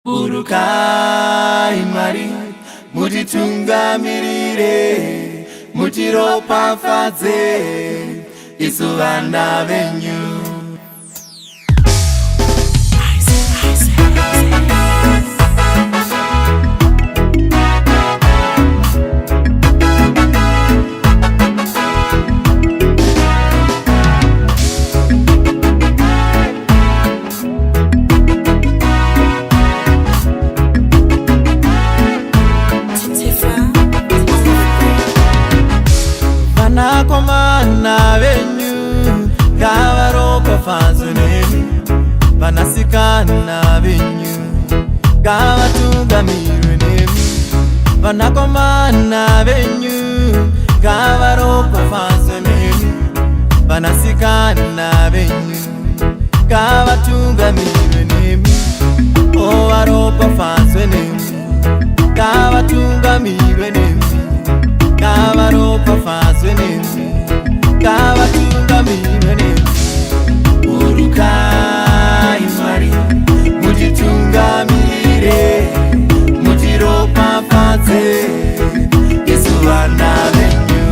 Urukai Mari, mutitungamirire, mutiropafadze, isu vana venyu. Vanakomana venyu ngavaropafadzwe nemi, vanasikana venyu ngavatungamirwe nemi. Vanakomana venyu ngavaropafadzwe nemi, vanasikana venyu ngavatungamirwe nemi. O varopafadzwe nemi, ngavatungamirwe nemi, ngavaropafadzwe nemi, ngavatungamirwe nemi. Urukai Mari, mutitungamirire, mutiropafadze, isu vana venyu.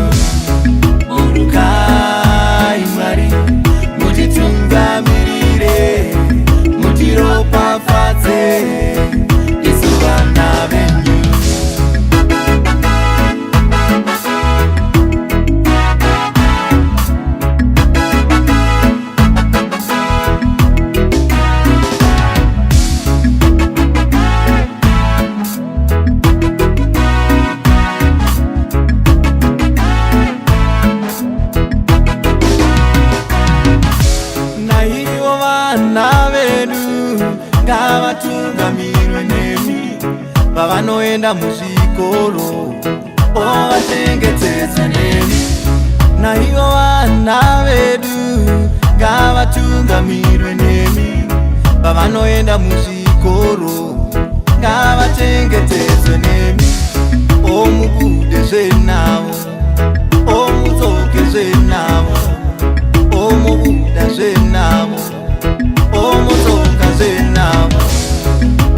Urukai Mari, mutitungamirire, mutiropafadze, isu vana venyu. Vana vedu ngavatungamirwe nemi, pavanoenda muzvikoro ovachengetedza nemi. Naivo vana vedu ngavatungamirwe nemi, pavanoenda muzvikoro ngavachengetedzwe nemi. Omubude zvenavo, omudzoke zvenavo, omubuda zvenavo, omudzoka zvenavo.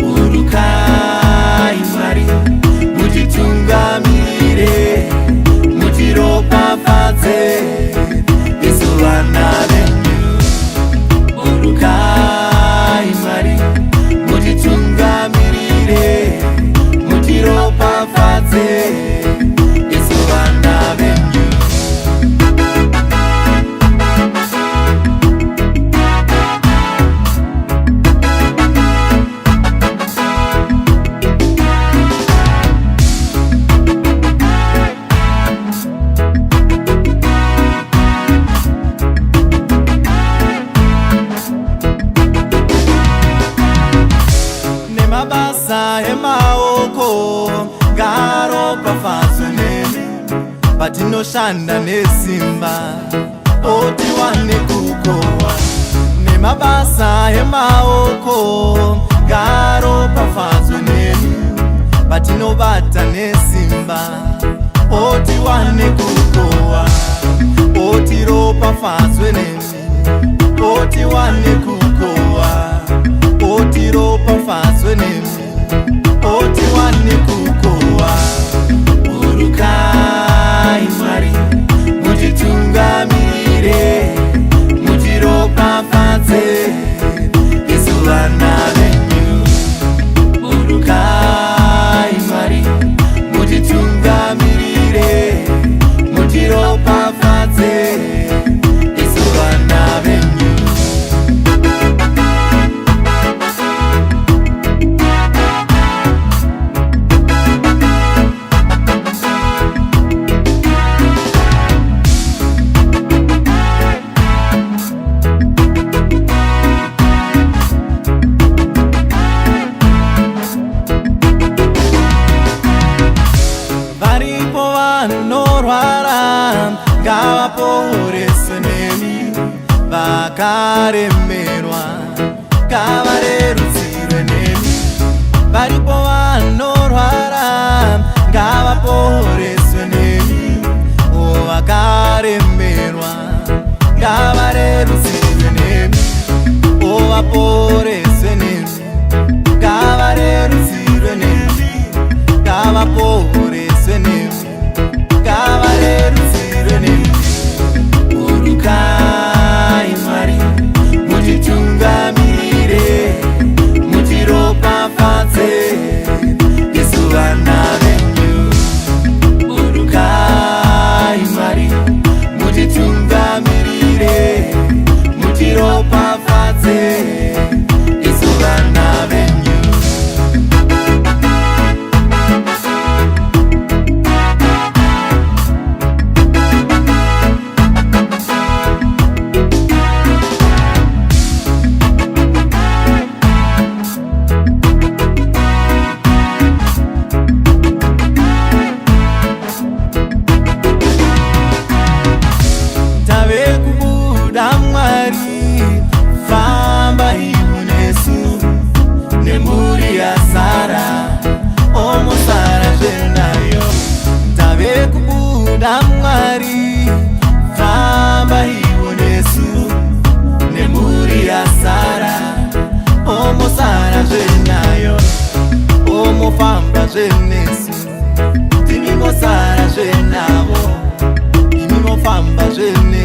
Urukai Mari, mutitungamirire, mutiropafadze, isu vana venyu. Urukai Mari, mutitungamirire, mutiropafadze, isu vana venyu. Mabasa emaoko ngaropafadzwe nemi, patinoshanda nesimba otiwane kukohwa. Nemabasa emaoko ngaropafadzwe nemi, patinobata nesimba otiwane kukohwa. Otiropafadzwe nemi, otiwane kukohwa. Otiropafadzwe nemi, otiwane kukohwa. Urukai Mari, mutitungamirire, mutiropafadze, isu vana venyu. Urukai Mari, mutitungamirire, mutiropafadze, isu vana venyu. Varipo vanorwara ngavaporeswe nemi, vakaremerwa ngavarerutsirwe nemi. Varipo vanorwara ngavaporeswe nemi, vakaremerwa ngavarerutsirwe nemi. Ovaporeswe nemi, ngavarerutsirwe mofamba zvenesu, timi mosara zvenavo, imi mofamba zvenesu.